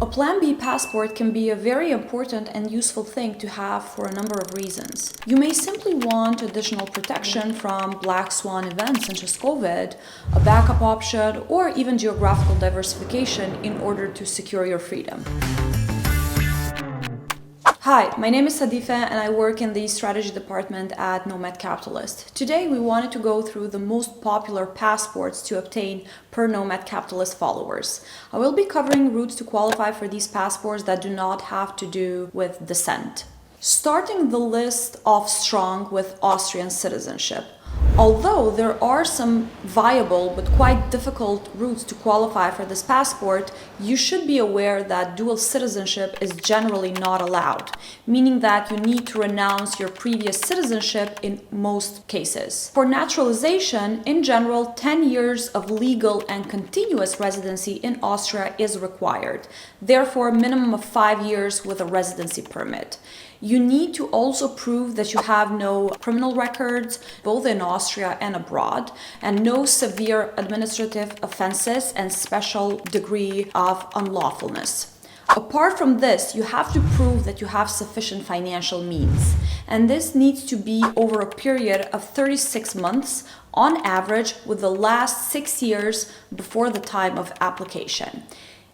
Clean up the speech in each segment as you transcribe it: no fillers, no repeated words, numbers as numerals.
A Plan B passport can be a very important and useful thing to have for a number of reasons. You may simply want additional protection from black swan events such as COVID, a backup option, or even geographical diversification in order to secure your freedom. Hi, my name is Sadife and I work in the strategy department at Nomad Capitalist. Today we wanted to go through the most popular passports to obtain per Nomad Capitalist followers. I will be covering routes to qualify for these passports that do not have to do with descent. Starting the list off strong with Austrian citizenship. Although there are some viable but quite difficult routes to qualify for this passport, you should be aware that dual citizenship is generally not allowed, meaning that you need to renounce your previous citizenship in most cases. For naturalization, in general, 10 years of legal and continuous residency in Austria is required, therefore a minimum of 5 years with a residency permit. You need to also prove that you have no criminal records, both in Austria and abroad, and no severe administrative offenses and special degree of unlawfulness. Apart from this, you have to prove that you have sufficient financial means, and this needs to be over a period of 36 months on average, with the last 6 years before the time of application.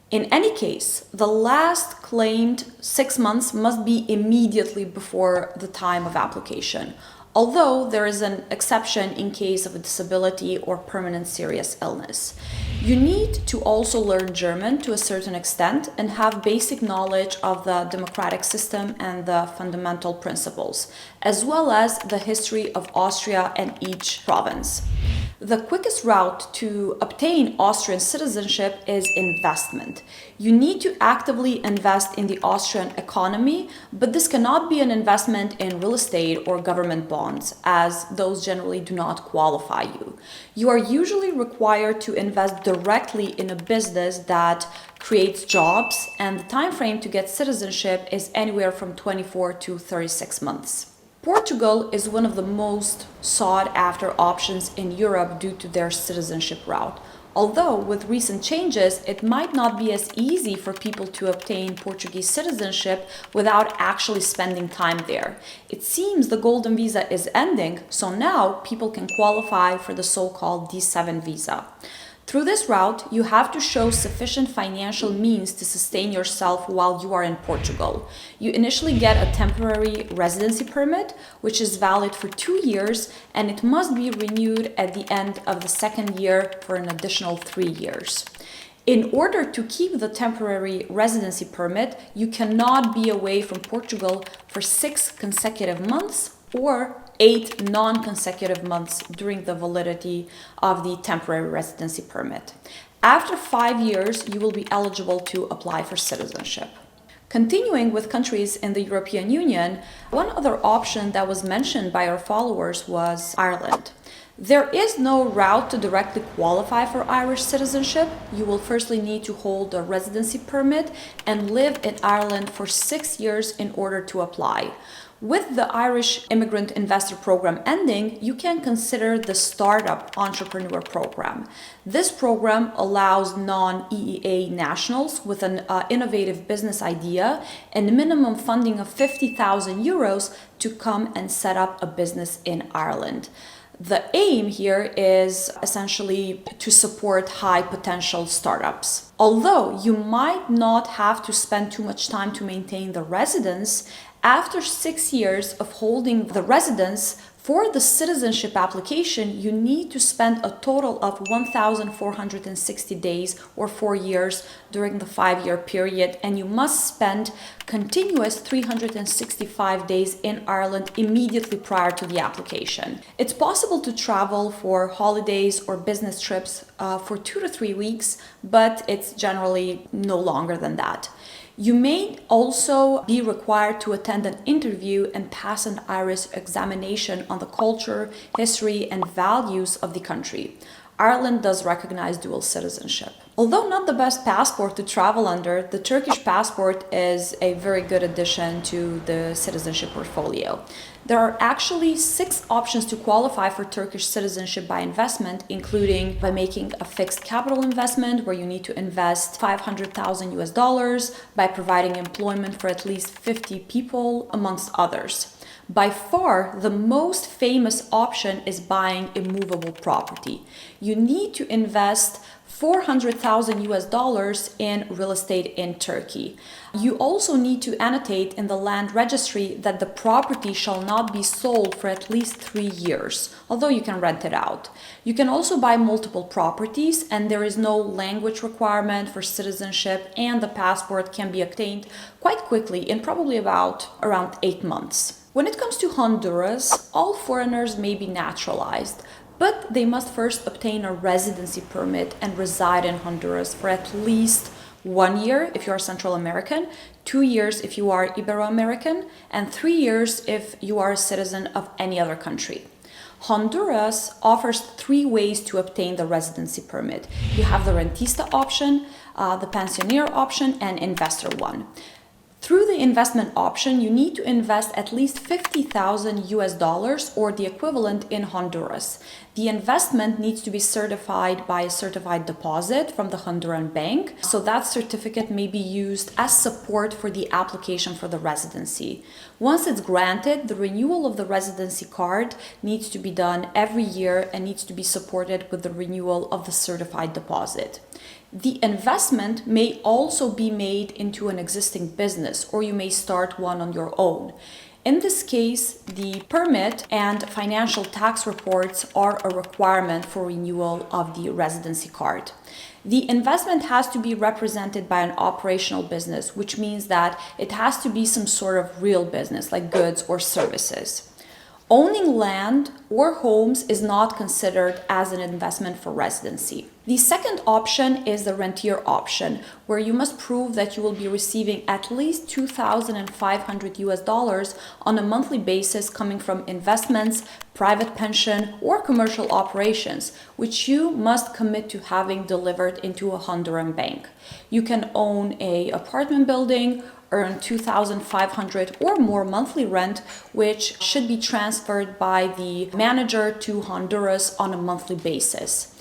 In any case, the last claimed 6 months must be immediately before the time of application, although there is an exception in case of a disability or permanent serious illness. You need to also learn German to a certain extent and have basic knowledge of the democratic system and the fundamental principles, as well as the history of Austria and each province. The quickest route to obtain Austrian citizenship is investment. You need to actively invest in the Austrian economy, but this cannot be an investment in real estate or government bonds, as those generally do not qualify you. You are usually required to invest directly in a business that creates jobs, and the time frame to get citizenship is anywhere from 24 to 36 months. Portugal is one of the most sought-after options in Europe due to their citizenship route. Although with recent changes, it might not be as easy for people to obtain Portuguese citizenship without actually spending time there. It seems the golden visa is ending, so now people can qualify for the so-called D7 visa. Through this route, you have to show sufficient financial means to sustain yourself while you are in Portugal. You initially get a temporary residency permit, which is valid for 2 years, and it must be renewed at the end of the second year for an additional 3 years. In order to keep the temporary residency permit, you cannot be away from Portugal for 6 consecutive months or 8 non-consecutive months during the validity of the temporary residency permit. After 5 years, you will be eligible to apply for citizenship. Continuing with countries in the European Union, one other option that was mentioned by our followers was Ireland. There is no route to directly qualify for Irish citizenship. You will firstly need to hold a residency permit and live in Ireland for 6 years in order to apply. With the Irish Immigrant Investor Program ending, you can consider the Startup Entrepreneur Program. This program allows non-EEA nationals with an innovative business idea and a minimum funding of 50,000 euros to come and set up a business in Ireland. The aim here is essentially to support high potential startups. Although you might not have to spend too much time to maintain the residence, after 6 years of holding the residence, for the citizenship application, you need to spend a total of 1,460 days or 4 years during the 5-year period, and you must spend continuous 365 days in Ireland immediately prior to the application. It's possible to travel for holidays or business trips for 2 to 3 weeks, but it's generally no longer than that. You may also be required to attend an interview and pass an Irish examination on the culture, history, and values of the country. Ireland does recognize dual citizenship. Although not the best passport to travel under, the Turkish passport is a very good addition to the citizenship portfolio. There are actually 6 options to qualify for Turkish citizenship by investment, including by making a fixed capital investment where you need to invest 500,000 US dollars, by providing employment for at least 50 people, amongst others. By far, the most famous option is buying immovable property. You need to invest 400,000 US dollars in real estate in Turkey. You also need to annotate in the land registry that the property shall not be sold for at least 3 years, although you can rent it out. You can also buy multiple properties, and there is no language requirement for citizenship, and the passport can be obtained quite quickly in probably around 8 months. When it comes to Honduras, all foreigners may be naturalized, but they must first obtain a residency permit and reside in Honduras for at least 1 year if you are Central American, 2 years if you are Ibero-American, and 3 years if you are a citizen of any other country. Honduras offers 3 ways to obtain the residency permit. You have the rentista option, the pensioner option, and investor one. Through the investment option, you need to invest at least 50,000 US dollars or the equivalent in Honduras. The investment needs to be certified by a certified deposit from the Honduran bank, so that certificate may be used as support for the application for the residency. Once it's granted, the renewal of the residency card needs to be done every year and needs to be supported with the renewal of the certified deposit. The investment may also be made into an existing business, or you may start one on your own. In this case, the permit and financial tax reports are a requirement for renewal of the residency card. The investment has to be represented by an operational business, which means that it has to be some sort of real business, like goods or services. Owning land or homes is not considered as an investment for residency. The second option is the rentier option, where you must prove that you will be receiving at least 2,500 US dollars on a monthly basis coming from investments, private pension, or commercial operations, which you must commit to having delivered into a Honduran bank. You can own an apartment building, earn 2,500 or more monthly rent, which should be transferred by the manager to Honduras on a monthly basis.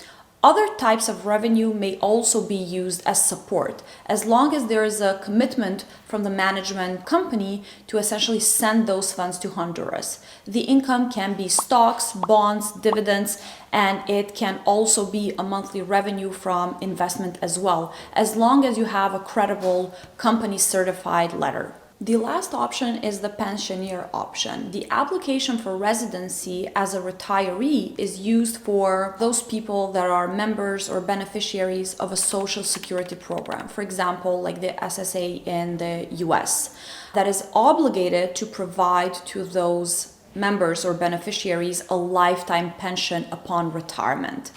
Other types of revenue may also be used as support, as long as there is a commitment from the management company to essentially send those funds to Honduras. The income can be stocks, bonds, dividends, and it can also be a monthly revenue from investment as well, as long as you have a credible company certified letter. The last option is the pensioner option. The application for residency as a retiree is used for those people that are members or beneficiaries of a social security program, for example, like the SSA in the US, that is obligated to provide to those members or beneficiaries a lifetime pension upon retirement.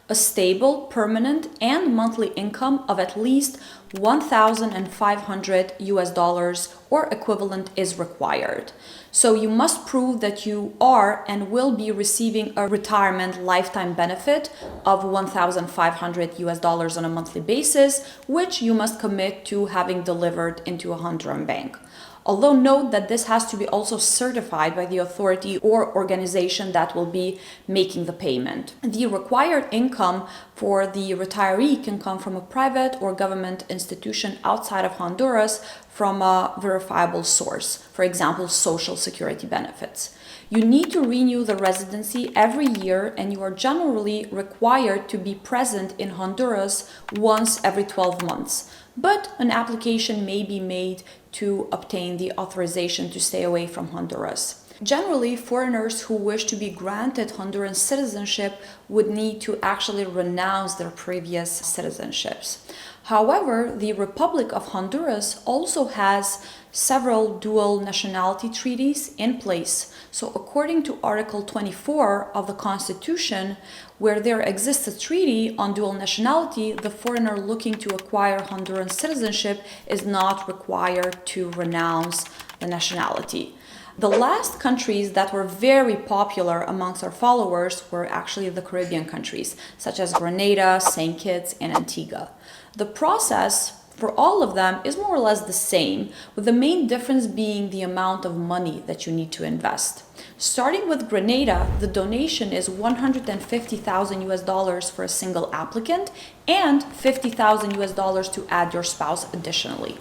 A stable, permanent, and monthly income of at least 1,500 US dollars or equivalent is required. So you must prove that you are and will be receiving a retirement lifetime benefit of 1,500 US dollars on a monthly basis, which you must commit to having delivered into a Honduran bank. Although note that this has to be also certified by the authority or organization that will be making the payment. The required income for the retiree can come from a private or government institution outside of Honduras from a verifiable source, for example, social security benefits. You need to renew the residency every year, and you are generally required to be present in Honduras once every 12 months. But an application may be made to obtain the authorization to stay away from Honduras. Generally, foreigners who wish to be granted Honduran citizenship would need to actually renounce their previous citizenships. However, the Republic of Honduras also has several dual nationality treaties in place. So according to Article 24 of the Constitution, where there exists a treaty on dual nationality, the foreigner looking to acquire Honduran citizenship is not required to renounce the nationality. The last countries that were very popular amongst our followers were actually the Caribbean countries, such as Grenada, St. Kitts, and Antigua. The process for all of them is more or less the same, with the main difference being the amount of money that you need to invest. Starting with Grenada, the donation is 150,000 US dollars for a single applicant and 50,000 US dollars to add your spouse additionally.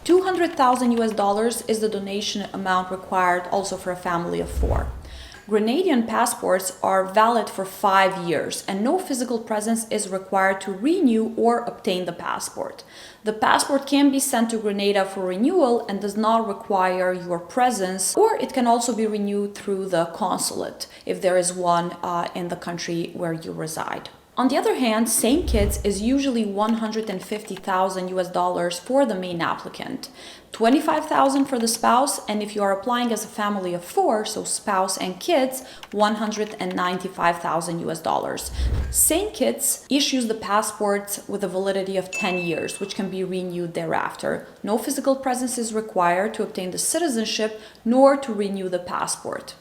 200,000 US dollars is the donation amount required also for a family of 4. Grenadian passports are valid for 5 years and no physical presence is required to renew or obtain the passport. The passport can be sent to Grenada for renewal and does not require your presence, or it can also be renewed through the consulate if there is one in the country where you reside. On the other hand, St. Kitts is usually 150,000 US dollars for the main applicant, 25,000 for the spouse, and if you are applying as a family of 4, so spouse and kids, 195,000 US dollars. St. Kitts issues the passports with a validity of 10 years, which can be renewed thereafter. No physical presence is required to obtain the citizenship nor to renew the passport.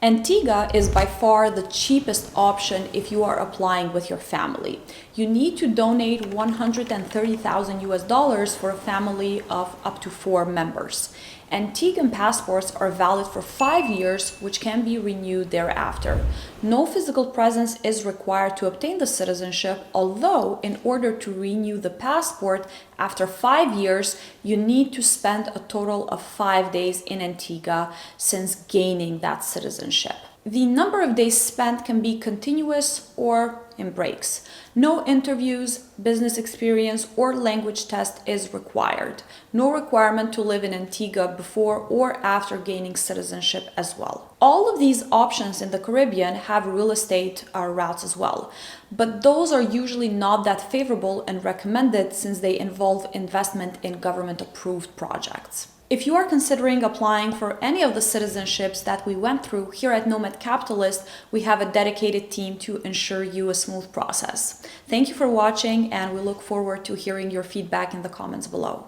Antigua is by far the cheapest option if you are applying with your family. You need to donate 130,000 US dollars for a family of up to 4 members. Antiguan passports are valid for 5 years, which can be renewed thereafter. No physical presence is required to obtain the citizenship, although in order to renew the passport after 5 years, you need to spend a total of 5 days in Antigua since gaining that citizenship. The number of days spent can be continuous or in breaks. No interviews, business experience, or language test is required. No requirement to live in Antigua before or after gaining citizenship as well. All of these options in the Caribbean have real estate routes as well, but those are usually not that favorable and recommended since they involve investment in government-approved projects. If you are considering applying for any of the citizenships that we went through here at Nomad Capitalist, we have a dedicated team to ensure you a smooth process. Thank you for watching, and we look forward to hearing your feedback in the comments below.